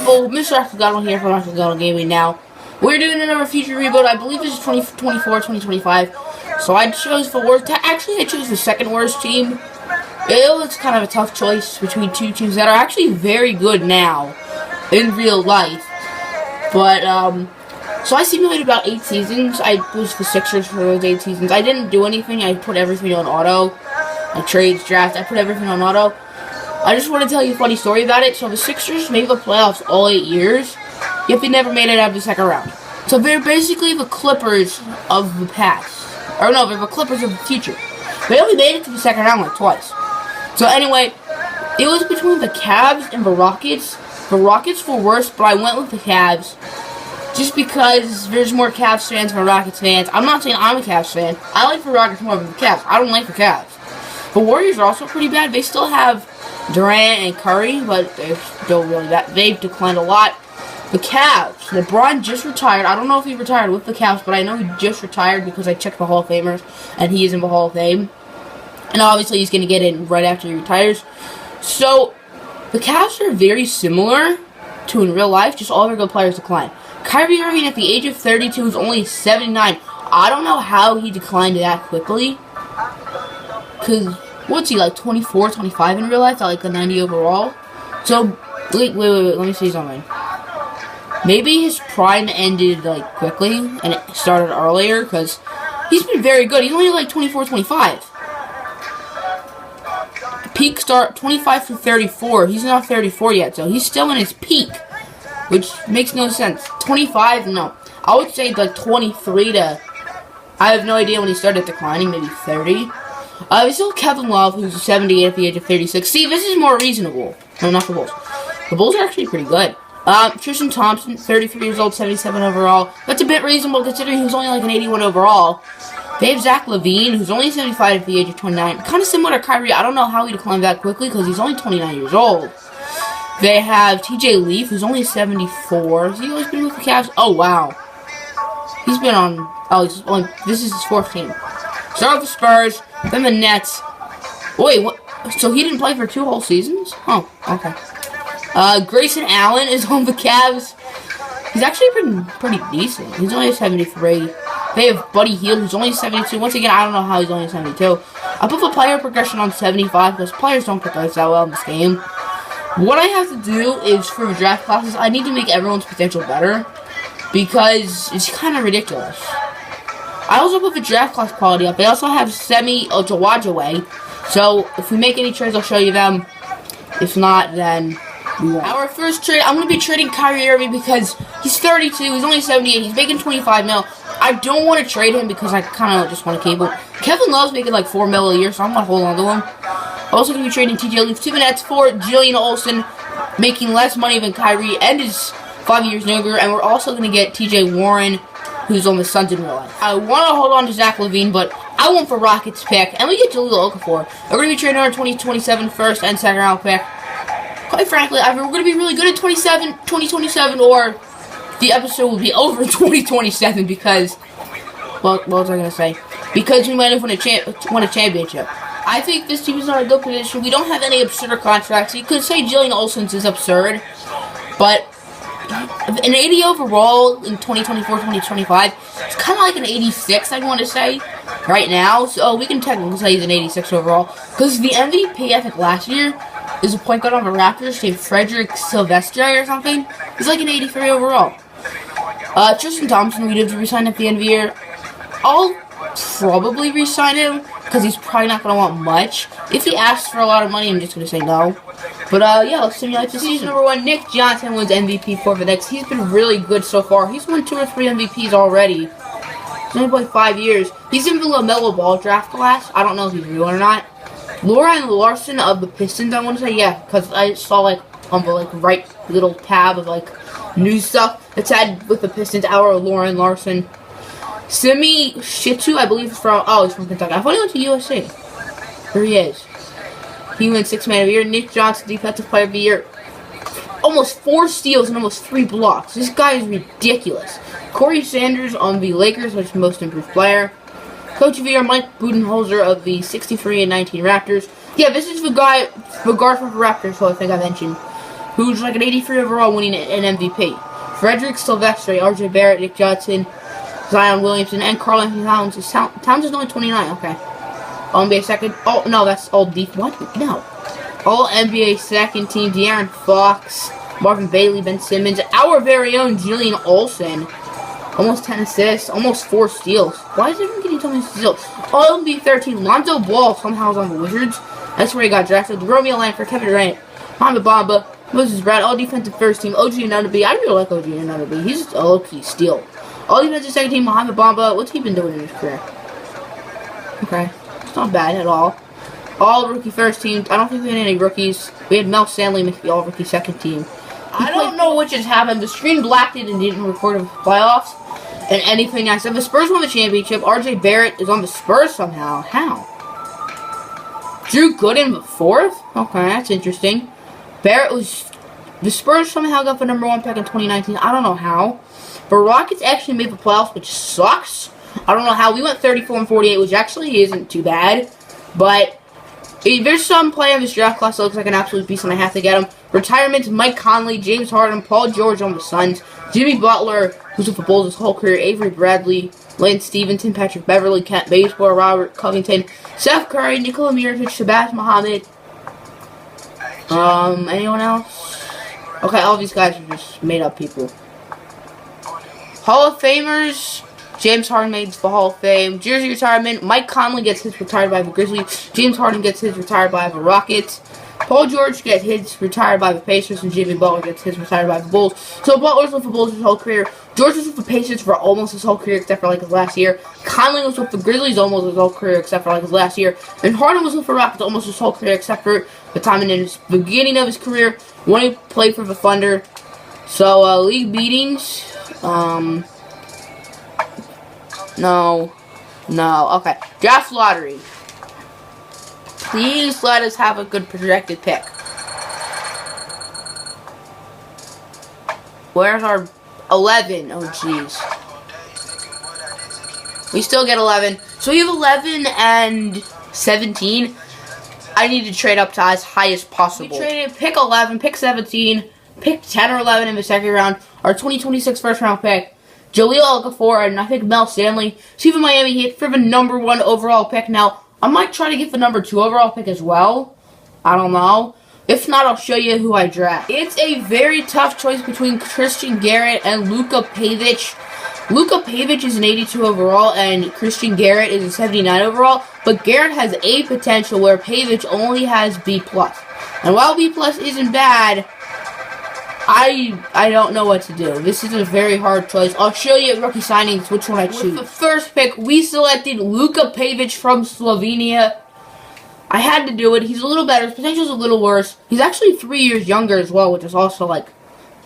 people, Mr. Octagonal here from Octagonal Gaming now. We're doing another future rebuild. I believe this is 2024, 2025. So I chose the worst. Actually, I chose the second worst team. It was kind of a tough choice between two teams that are actually very good now in real life. But, so I simulated about 8 seasons. I was the Sixers for those 8 seasons. I didn't do anything. I put everything on auto. Like trades, draft, I put everything on auto. I just want to tell you a funny story about it. So the Sixers made the playoffs all 8 years, yet they never made it out of the second round. So they're basically the Clippers of the past. Or no, they're the Clippers of the future. They only made it to the second round like twice. So anyway, it was between the Cavs and the Rockets. The Rockets were worse, but I went with the Cavs. Just because there's more Cavs fans than Rockets fans. I'm not saying I'm a Cavs fan. I like the Rockets more than the Cavs. I don't like the Cavs. The Warriors are also pretty bad. They still have Durant and Curry, but they're still really bad. They've declined a lot. The Cavs. LeBron just retired. I don't know if he retired with the Cavs, but I know he just retired because I checked the Hall of Famers, and he is in the Hall of Fame. And obviously he's going to get in right after he retires. So, the Cavs are very similar to in real life, just all their good players decline. Kyrie Irving at the age of 32 is only 79. I don't know how he declined that quickly. Because, what's he, like 24, 25 in real life? Like a 90 overall? So, wait, let me see something. Maybe his prime ended, like, quickly, and it started earlier, because he's been very good. He's only, like, 24, 25. Peak start, 25 to 34. He's not 34 yet, so he's still in his peak, which makes no sense. 25, no. I would say, like, 23 to... I have no idea when he started declining, maybe 30. There's still Kevin Love, who's 78 at the age of 36. See, this is more reasonable. No, not the Bulls. The Bulls are actually pretty good. Tristan Thompson, 33 years old, 77 overall. That's a bit reasonable considering he was only like an 81 overall. They have Zach LaVine, who's only 75 at the age of 29. Kind of similar to Kyrie. I don't know how he declined that quickly because he's only 29 years old. They have TJ Leaf, who's only 74. Has he always been with the Cavs? Oh, wow. He's been on... Oh, this is his 4th team. Start with the Spurs, then the Nets. Wait, what? So he didn't play for 2 whole seasons? Oh, okay. Grayson Allen is on the Cavs. He's actually been pretty decent. He's only 73. They have Buddy Hield, who's only 72. Once again, I don't know how he's only 72. I put the player progression on 75 because players don't progress that well in this game. What I have to do is, for the draft classes, I need to make everyone's potential better because it's kind of ridiculous. I also put the draft class quality up. They also have Semi Ojawajawe. So, if we make any trades, I'll show you them. If not, then we won't. Our first trade, I'm going to be trading Kyrie Irving because he's 32. He's only 78. He's making 25 mil. I don't want to trade him because I kind of just want to keep him. Kevin Love's making like 4 mil a year, so I'm going to hold on to him. Also going to be trading TJ Leaf to the Nets for Jillian Olsen, making less money than Kyrie and is 5 years younger. And we're also going to get TJ Warren, who's on the Suns in real life. I want to hold on to Zach LaVine, but I want the Rockets pick. And we get Jaleel Okafor. We're going to be trading our 2027 first and second round pick. Quite frankly, either we're going to be really good at 2027, or the episode will be over in 2027 because, well, what was I going to say? Because we might have won a championship. I think this team is in a good position. We don't have any absurd contracts. You could say Jillian Olsen's is absurd, but an 80 overall in 2024, 2025, it's kind of like an 86, I'd want to say, right now. So we can technically say he's an 86 overall. Because the MVP, I think, last year is a point guard on the Raptors named Frederick Silvestre or something. He's like an 83 overall. Tristan Thompson, we did resign at the end of the year. I'll probably resign him because he's probably not going to want much. If he asks for a lot of money, I'm just going to say no. But, yeah, let's simulate the season. Number 1, Nick Johnson wins MVP for the Knicks. He's been really good so far. He's won 2 or 3 MVPs already. He's only played 5 years. He's in the LaMelo Ball draft class. I don't know if he's real or not. Lauren Larson of the Pistons, I want to say, yeah, because I saw, like, on the, like, right little tab of, like, news stuff. It's had with the Pistons, our Lauren Larson. Simi Shitu, I believe, is from, he's from Kentucky. I thought he went to USC. Here he is. He wins 6th Man of the Year. Nick Johnson, Defensive Player of the Year. Almost 4 steals and almost 3 blocks. This guy is ridiculous. Corey Sanders on the Lakers, which is Most Improved Player. Coach of the Year, Mike Budenholzer of the 63 and 19 Raptors. Yeah, this is the guy, the guard for the Raptors, who I think I mentioned. who's like an 83 overall, winning an MVP. Frederick Silvestre, R.J. Barrett, Nick Johnson, Zion Williamson, and Karl Anthony Towns. Towns is only 29. Okay. All NBA second. Oh no, that's all deep. What? No. All NBA second team. De'Aaron Fox, Marvin Bailey, Ben Simmons, our very own Julian Olsen. Almost 10 assists, almost 4 steals. Why is everyone getting so many steals? All NBA 13. Lonzo Ball somehow is on the Wizards. That's where he got drafted. Romeo Langford, Kevin Durant, Mohamed Bamba, Moses Brad, all defensive first team. OG Anunoby. I really like OG Anunoby. He's just a low-key steal. All defensive second team. Mohamed Bamba. What's he been doing in his career? Okay. It's not bad at all. All rookie first team. I don't think we had any rookies. We had Mel Stanley make the all-rookie second team. I don't know what just happened. The screen blacked it and didn't record the playoffs and anything else. If the Spurs won the championship, RJ Barrett is on the Spurs somehow. How? Drew Gooden the 4th? Okay, that's interesting. Barrett was... The Spurs somehow got the #1 pick in 2019. I don't know how. But Rockets actually made the playoffs, which sucks. I don't know how. We went 34-48, which actually isn't too bad. But there's some player in this draft class that looks like an absolute beast, and I have to get him. Retirements: Mike Conley, James Harden, Paul George on the Suns, Jimmy Butler, who's with the Bulls his whole career, Avery Bradley, Lance Stevenson, Patrick Beverly, Kent Bazemore, Robert Covington, Seth Curry, Nikola Mirotic, Shabazz Muhammad. Anyone else? Okay, all these guys are just made-up people. Hall of Famers: James Harden made the Hall of Fame. Jersey retirement: Mike Conley gets his retired by the Grizzlies. James Harden gets his retired by the Rockets. Paul George gets his retired by the Pacers, and Jimmy Butler gets his retired by the Bulls. So Butler's with the Bulls his whole career. George was with the Pacers for almost his whole career, except for like his last year. Conley was with the Grizzlies almost his whole career, except for like his last year. And Harden was with the Rockets almost his whole career, except for the time in the beginning of his career when he played for the Thunder. So league beatings. No. Okay. Draft lottery. Please let us have a good projected pick. Where's our 11? Oh, jeez. We still get 11. So we have 11 and 17. I need to trade up to as high as possible. We traded pick 11, pick 17, pick 10 or 11 in the second round. Our 2026 first round pick, Jahlil Okafor, and I think Mel Stanley. See the Miami Heat for the #1 overall pick. Now, I might try to get the #2 overall pick as well. I don't know. If not, I'll show you who I draft. It's a very tough choice between Christian Garrett and Luka Pavic. Luka Pavic is an 82 overall, and Christian Garrett is a 79 overall. But Garrett has A potential, where Pavic only has B+. And while B+ isn't bad, I don't know what to do. This is a very hard choice. I'll show you at rookie signings which one I choose. With the first pick, we selected Luka Pavic from Slovenia. I had to do it. He's a little better. His potential's a little worse. He's actually 3 years younger as well, which is also, like,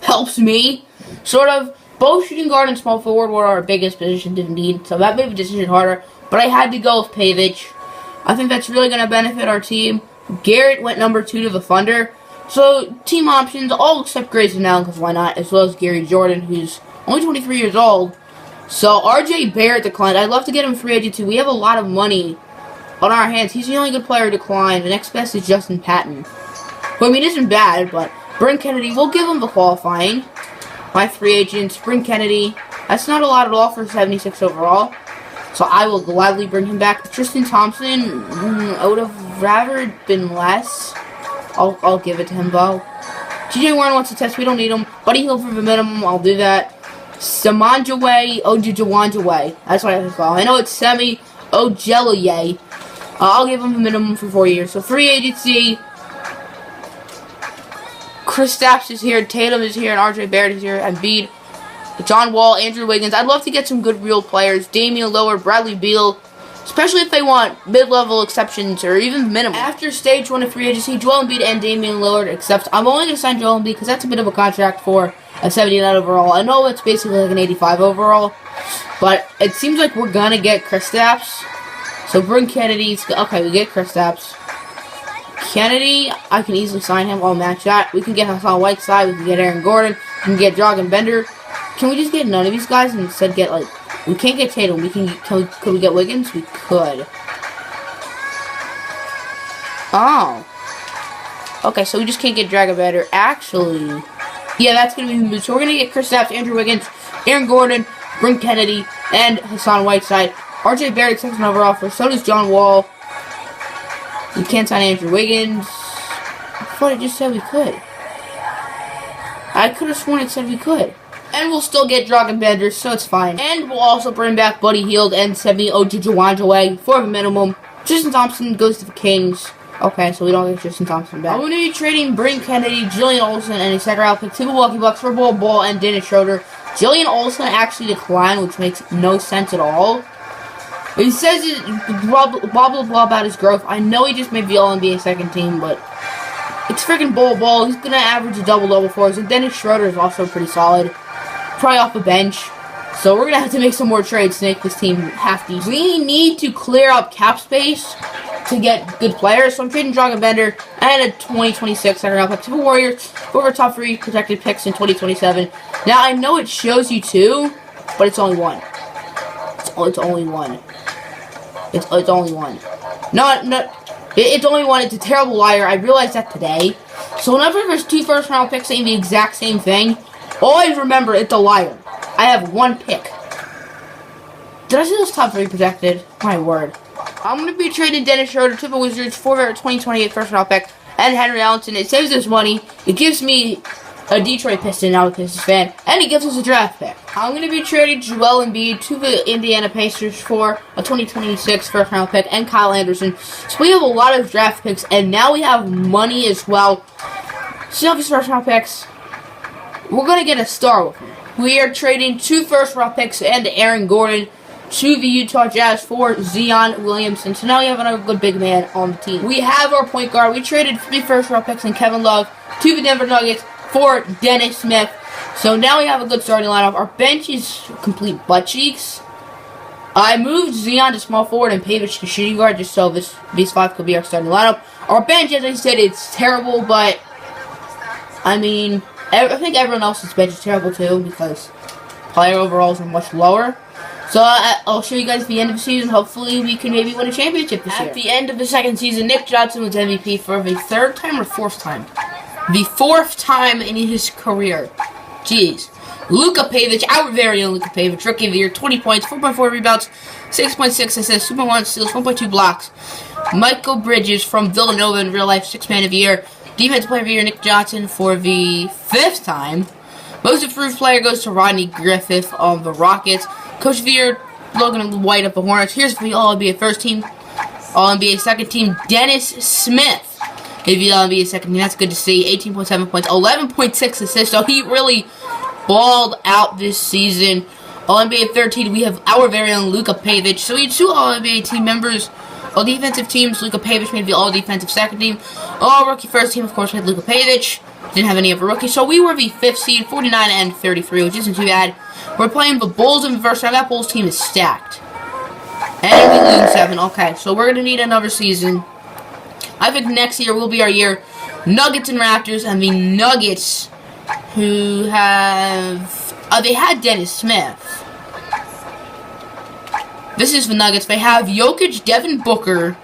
helps me. Sort of. Both shooting guard and small forward were our biggest positions in need, so that made the decision harder. But I had to go with Pavic. I think that's really going to benefit our team. Garrett went #2 to the Thunder. So, team options, all except Grayson Allen, because why not, as well as Gary Jordan, who's only 23 years old. So, RJ Barrett declined. I'd love to get him free agency. We have a lot of money on our hands. He's the only good player who declined. The next best is Justin Patton, who, I mean, isn't bad, but Brent Kennedy, we'll give him the qualifying. My free agents, Brent Kennedy, that's not a lot at all for 76 overall. So, I will gladly bring him back. Tristan Thompson, I would have rather been less. I'll give it to him, though. TJ Warren wants to test. We don't need him. Buddy Hield for the minimum. I'll do that. Samanjaway Ojujawanjaway. That's what I have to call. I know it's Semi Ojeleye. I'll give him a minimum for 4 years. So free agency. Kristaps is here. Tatum is here. And RJ Barrett is here. Embiid. John Wall. Andrew Wiggins. I'd love to get some good real players. Damian Lillard. Bradley Beal. Especially if they want mid-level exceptions or even minimum. After stage 1 of free agency, Joel Embiid and Damian Lillard accept. I'm only going to sign Joel Embiid because that's a bit of a contract for a 79 overall. I know it's basically like an 85 overall, but it seems like we're going to get Kristaps. So bring Kennedy. Okay, we get Kristaps. Kennedy, I can easily sign him. I'll match that. We can get Hassan Whiteside. We can get Aaron Gordon. We can get Dragan Bender. Can we just get none of these guys and instead get, like, we can't get Tatum. Could we get Wiggins? We could. Oh. Okay, so we just can't get Dragon Bender. Actually, yeah, that's going to be moved. So we're going to get Kristaps, Andrew Wiggins, Aaron Gordon, Bryn Kennedy, and Hassan Whiteside. RJ Barrett, 2nd overall for. So does John Wall. We can't sign Andrew Wiggins. I thought it just said we could. I could have sworn it said we could. And we'll still get Dragon Bender, so it's fine. And we'll also bring back Buddy Hield and 70 Ojuwanjaway for a minimum. Tristan Thompson goes to the Kings. Okay, so we don't get Tristan Thompson back. I'm going to be trading Bryn Kennedy, Jillian Olsen, and a second round pick to the Milwaukee Bucks for Bol Bol and Dennis Schroeder. Jillian Olsen actually declined, which makes no sense at all. He says it, blah, blah, blah, blah about his growth. I know he just made the All-NBA second team, but it's freaking Bol Bol. He's going to average a double-double for us. And Dennis Schroeder is also pretty solid. Probably off the bench. So we're going to have to make some more trades to make this team half decent. We need to clear up cap space to get good players. So I'm trading Dragon Bender and a 2026 second round pick to the Warriors for our top 3 protected picks in 2027. Now, I know it shows you 2, but it's only 1. It's only 1. It's only 1. It's only 1. It's a terrible liar. I realized that today. So whenever there's 2 first round picks saying the exact same thing, always remember it's a liar. I have 1 pick. Did I see those top 3 protected? My word. I'm going to be trading Dennis Schroeder to the Wizards for their 2028 first round pick and Henry Allenson. It saves us money. It gives me a Detroit Piston, now a Pistons fan, and it gives us a draft pick. I'm going to be trading Joel Embiid to the Indiana Pacers for a 2026 first round pick and Kyle Anderson. So we have a lot of draft picks, and now we have money as well. So these first round picks, we're going to get a star with them. We are trading 2 first round picks and Aaron Gordon to the Utah Jazz for Zion Williamson. So now we have another good big man on the team. We have our point guard. We traded 3 first round picks and Kevin Love to the Denver Nuggets for Dennis Smith. So now we have a good starting lineup. Our bench is complete butt cheeks. I moved Zion to small forward and Pavic to shooting guard just so these 5 could be our starting lineup. Our bench, as I said, it's terrible, but I mean, I think everyone else's bench is terrible too because player overalls are much lower. So I'll show you guys at the end of the season. Hopefully we can maybe win a championship this year. At the end of the second season, Nick Johnson was MVP for the 3rd time or 4th time? The 4th time in his career. Jeez. Luka Pavic, our very own Luka Pavic, Rookie of the Year, 20 points, 4.4 rebounds, 6.6 assists, 2.1 steals, 1.2 blocks. Michael Bridges from Villanova in real life, 6th Man of the Year. Defensive Player of the Year, Nick Johnson for the 5th time. Most improved player goes to Rodney Griffith of the Rockets. Coach of the Year, Logan White of the Hornets. Here's the All-NBA first team. All-NBA second team, Dennis Smith. If you All-NBA second team, that's good to see. 18.7 points, 11.6 assists. So he really balled out this season. All-NBA third team, we have our very own Luka Pavic. So we had 2 All-NBA team members. All defensive teams, Luka Pavic made the all-defensive second team. All-rookie first team, of course, we had Luka Pavic. Didn't have any of the rookies. So we were the 5th seed, 49 and 33, which isn't too bad. We're playing the Bulls in the first round. That Bulls team is stacked. And we lose 7. Okay, so we're going to need another season. I think next year will be our year. Nuggets and Raptors, and the Nuggets, who have... they had Dennis Smith. This is the Nuggets. They have Jokic, Devin Booker.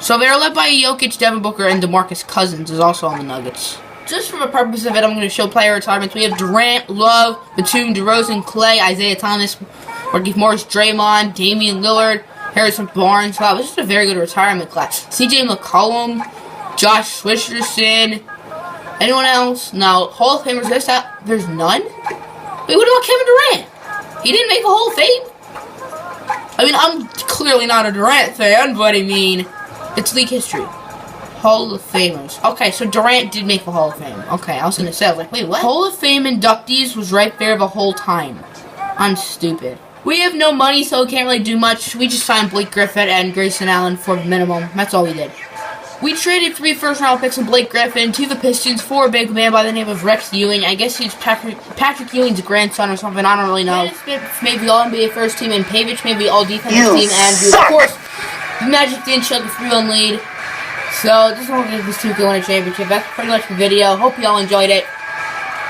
So they're led by Jokic, Devin Booker, and DeMarcus Cousins is also on the Nuggets. Just for the purpose of it, I'm going to show player retirements. We have Durant, Love, Batum, DeRozan, Clay, Isaiah Thomas, Markieff Morris, Draymond, Damian Lillard, Harrison Barnes. Wow, this is a very good retirement class. CJ McCollum, Josh Richardson. Anyone else? No. Hall of Famers, there's none? Wait, what about Kevin Durant? He didn't make a Hall of Fame? I mean, I'm clearly not a Durant fan, but I mean, it's league history. Hall of Famers. Okay, so Durant did make the Hall of Fame. Okay, I was gonna say, I was like, wait, what? Hall of Fame inductees was right there the whole time. I'm stupid. We have no money, so we can't really do much. We just signed Blake Griffin and Grayson Allen for the minimum. That's all we did. We traded 3 first-round picks and Blake Griffin to the Pistons for a big man by the name of Rex Ewing. I guess he's Patrick Ewing's grandson or something. I don't really know. Smith made the All-NBA first team, and Pavic made the All-Defensive team. And of course, the Magic didn't show the 3-1 lead. So, just want to get this team to win a championship. That's pretty much the video. Hope you all enjoyed it.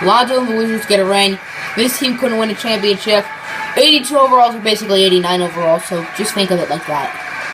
Lonzo and the Wizards get a ring. This team couldn't win a championship. 82 overalls are basically 89 overall, so just think of it like that.